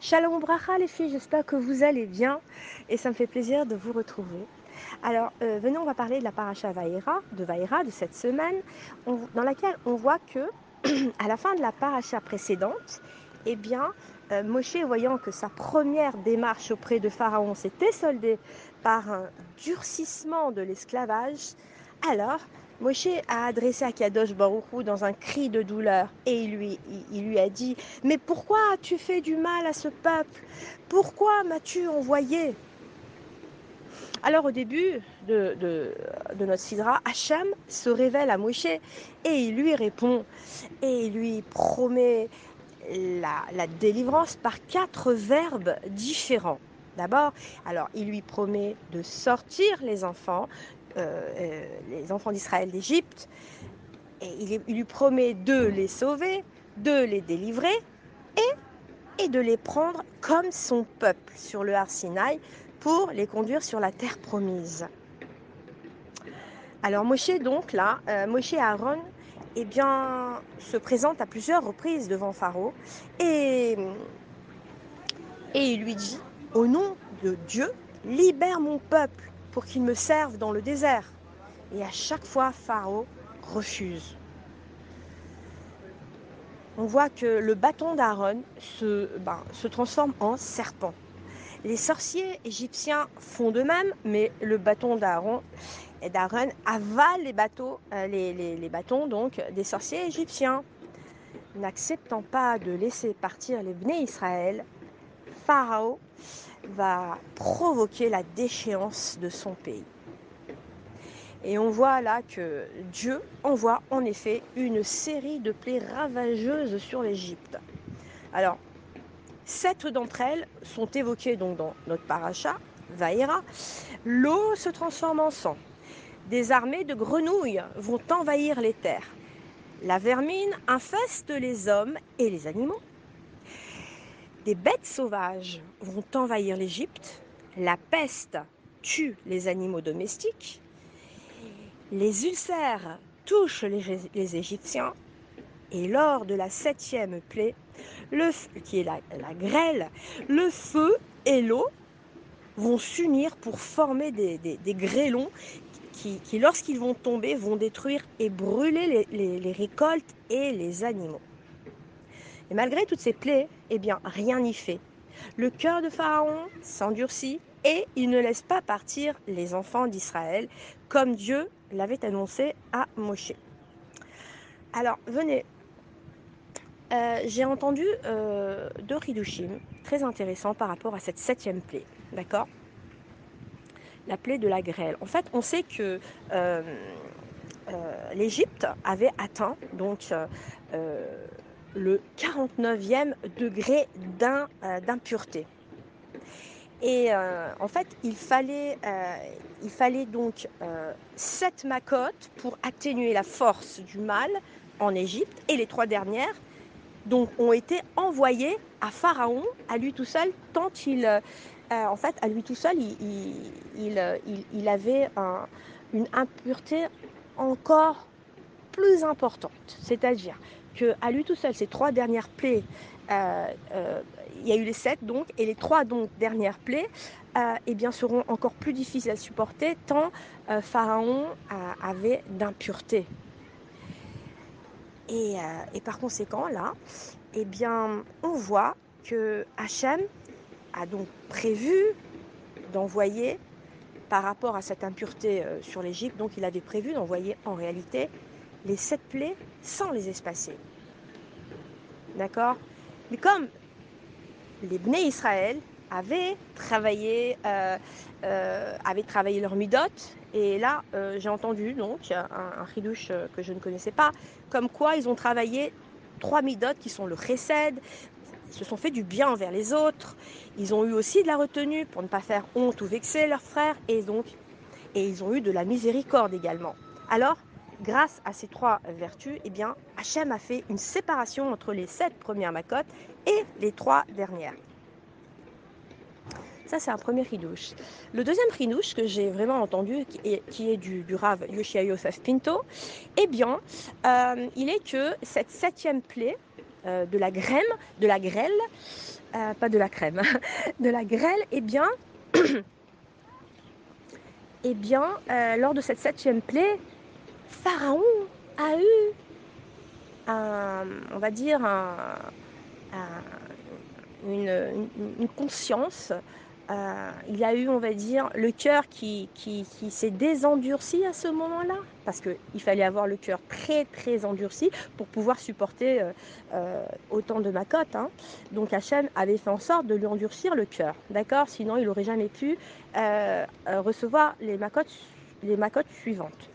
Shalom Bracha les filles, j'espère que vous allez bien et ça me fait plaisir de vous retrouver. Alors, venez, on va parler de la paracha Vaïra de cette semaine, dans laquelle on voit que à la fin de la paracha précédente, eh bien, Moshe, voyant que sa première démarche auprès de Pharaon s'était soldée par un durcissement de l'esclavage, alors Moshe a adressé à Kadosh Baruch Hu dans un cri de douleur et il lui a dit: mais pourquoi as-tu fait du mal à ce peuple? Pourquoi m'as-tu envoyé? Alors au début de notre sidra, Hachem se révèle à Moshe et il lui répond et il lui promet la délivrance par 4 verbes différents. D'abord, alors il lui promet de sortir les enfants d'Israël d'Égypte, et il lui promet de les sauver, de les délivrer et de les prendre comme son peuple sur le Har Sinaï pour les conduire sur la terre promise. Alors Moshe donc là, Moshe et Aaron, eh bien, se présentent à plusieurs reprises devant Pharaon et, et il lui dit: au nom de Dieu, libère mon peuple pour qu'il me serve dans le désert. Et à chaque fois, Pharaon refuse. On voit que le bâton d'Aaron se transforme en serpent. Les sorciers égyptiens font de même, mais le bâton d'Aaron avale les bâtons donc, des sorciers égyptiens. N'acceptant pas de laisser partir les Bnei Israël, Pharaon va provoquer la déchéance de son pays. Et on voit là que Dieu envoie en effet une série de plaies ravageuses sur l'Égypte. Alors, 7 d'entre elles sont évoquées donc dans notre paracha, Vaïra. L'eau se transforme en sang. Des armées de grenouilles vont envahir les terres. La vermine infeste les hommes et les animaux. Des bêtes sauvages vont envahir l'Égypte. La peste tue les animaux domestiques. Les ulcères touchent les Égyptiens. Et lors de la 7e plaie, qui est la grêle, le feu et l'eau vont s'unir pour former des grêlons qui, lorsqu'ils vont tomber, vont détruire et brûler les récoltes et les animaux. Et malgré toutes ces plaies, eh bien, rien n'y fait. Le cœur de Pharaon s'endurcit et il ne laisse pas partir les enfants d'Israël, comme Dieu l'avait annoncé à Moshe. Alors, venez, j'ai entendu 2 Hidushim très intéressants par rapport à cette 7e plaie, d'accord? La plaie de la grêle. En fait, on sait que l'Égypte avait atteint donc le 49e degré d'impureté. Et en fait, il fallait donc 7 macotes pour atténuer la force du mal en Égypte, et les 3 dernières donc, ont été envoyées à Pharaon, à lui tout seul, tant en fait, à lui tout seul, il avait une impureté encore plus importante. C'est-à-dire qu'à lui tout seul, ces 3 dernières plaies, il y a eu les 7 donc, et les 3 donc dernières plaies, eh bien, seront encore plus difficiles à supporter, tant Pharaon avait d'impureté. Et par conséquent, là, eh bien, on voit que Hachem a donc prévu d'envoyer, par rapport à cette impureté sur l'Égypte, donc il avait prévu d'envoyer en réalité les 7 plaies sans les espacer. D'accord? Mais comme les Bnei Israël avaient travaillé leur midot, et là j'ai entendu donc un chidouche que je ne connaissais pas, comme quoi ils ont travaillé 3 midot qui sont le chesed. Ils se sont fait du bien envers les autres, ils ont eu aussi de la retenue pour ne pas faire honte ou vexer leurs frères, et ils ont eu de la miséricorde également. Alors, grâce à ces 3 vertus, eh bien, Hachem a fait une séparation entre les 7 premières macotes et les 3 dernières. Ça, c'est un premier chidouche. Le deuxième chidouche que j'ai vraiment entendu, qui est du Rav Yoshia Yosef Pinto, eh bien, il est que cette 7e plaie, de la grêle, pas de la crème, de la grêle, lors de cette 7e plaie, Pharaon a eu on va dire une conscience. Il a eu, on va dire, le cœur qui s'est désendurci à ce moment-là, parce qu'il fallait avoir le cœur très très endurci pour pouvoir supporter autant de macotes. Hein. Donc Hachem avait fait en sorte de lui endurcir le cœur, d'accord. Sinon, il n'aurait jamais pu recevoir les macotes suivantes.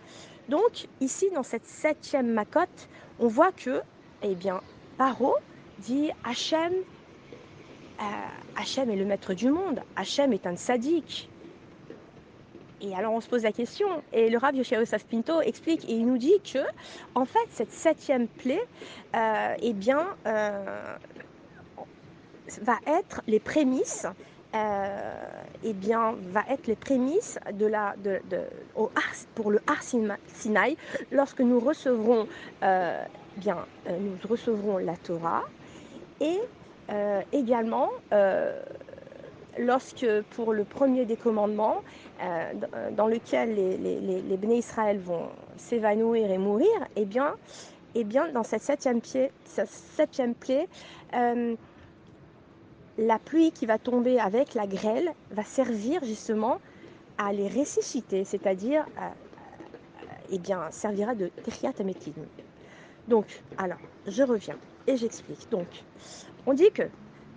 Donc ici, dans cette 7e macote, on voit que, eh bien, Paro dit Hachem est le maître du monde, Hachem est un sadique. Et alors on se pose la question, et le Rav Yosef Pinto explique, et il nous dit que, en fait, cette 7e plaie, va être les prémices pour le Har Sinaï, lorsque nous recevrons la Torah, et également lorsque pour le premier des commandements dans lequel les Béné Israël vont s'évanouir et mourir, et bien dans cette 7e plaie, la pluie qui va tomber avec la grêle va servir justement à les ressusciter, c'est-à-dire servira de Techiyat Hametim. Donc, alors, je reviens et j'explique. Donc, on dit que,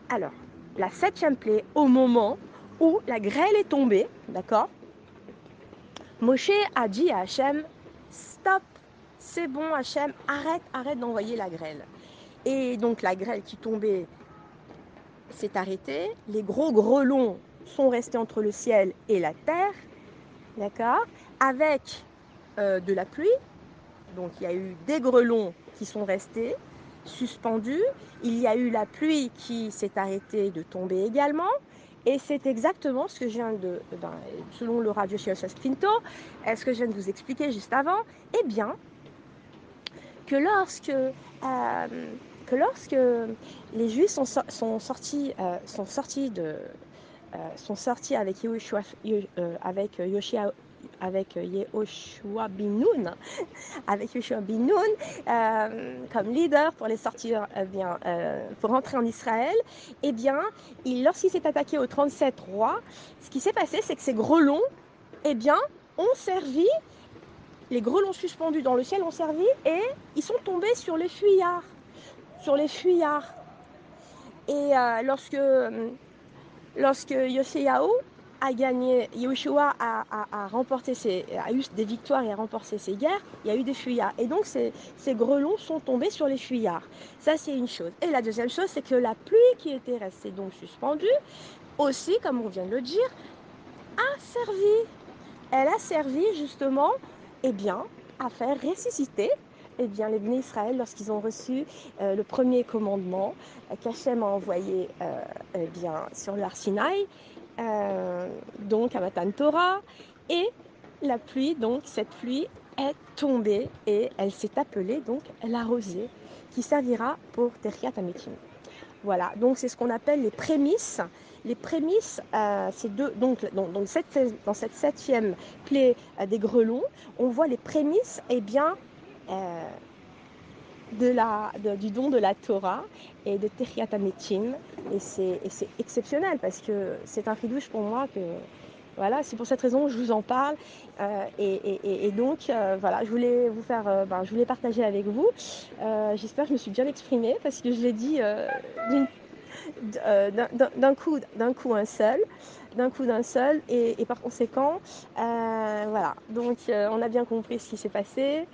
alors, la 7e plaie, au moment où la grêle est tombée, d'accord, Moshe a dit à Hachem, stop, c'est bon Hachem, arrête d'envoyer la grêle. Et donc la grêle qui tombait s'est arrêtée, les gros grelons sont restés entre le ciel et la terre, d'accord, avec de la pluie. Donc il y a eu des grelons qui sont restés suspendus, il y a eu la pluie qui s'est arrêtée de tomber également, et c'est exactement ce que je viens selon le Rav Yosef Pinto, ce que je viens de vous expliquer juste avant, eh bien, que lorsque les Juifs sont sortis avec Yehoshua bin Nun, comme leader pour les sortir pour rentrer en Israël, eh bien, lorsqu'il s'est attaqué aux 37 rois, ce qui s'est passé, c'est que ces grelons, eh bien, ont servi, les grelons suspendus dans le ciel ont servi, et ils sont tombés sur les fuyards. Et lorsque Yoshéaou a gagné, Yehoshua a eu des victoires et a remporté ses guerres, il y a eu des fuyards. Et donc ces grelons sont tombés sur les fuyards. Ça, c'est une chose. Et la deuxième chose, c'est que la pluie qui était restée donc suspendue, aussi, comme on vient de le dire, a servi. Elle a servi justement, à faire ressusciter les Béné Israël lorsqu'ils ont reçu le premier commandement qu'Hachem a envoyé sur l'Ar Sinaï, donc à Matan Torah, et la pluie, donc cette pluie est tombée et elle s'est appelée donc la rosée, qui servira pour Techiyat Hametim. Voilà, donc c'est ce qu'on appelle les prémices. Les prémices, c'est dans cette 7e plaie des grelons, on voit les prémices du don de la Torah et de Techiyat Hametim. Et c'est exceptionnel parce que c'est un chidouche pour moi que... Voilà, c'est pour cette raison que je vous en parle. Donc, je voulais vous faire, je voulais partager avec vous. J'espère que je me suis bien exprimée parce que je l'ai dit d'un coup d'un seul, et par conséquent, voilà. Donc, on a bien compris ce qui s'est passé.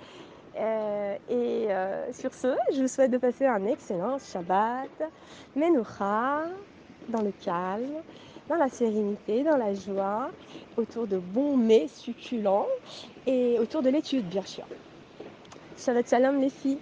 Sur ce, je vous souhaite de passer un excellent Shabbat, Menucha, dans le calme, dans la sérénité, dans la joie, autour de bons mets succulents et autour de l'étude, bien sûr. Shabbat Shalom les filles.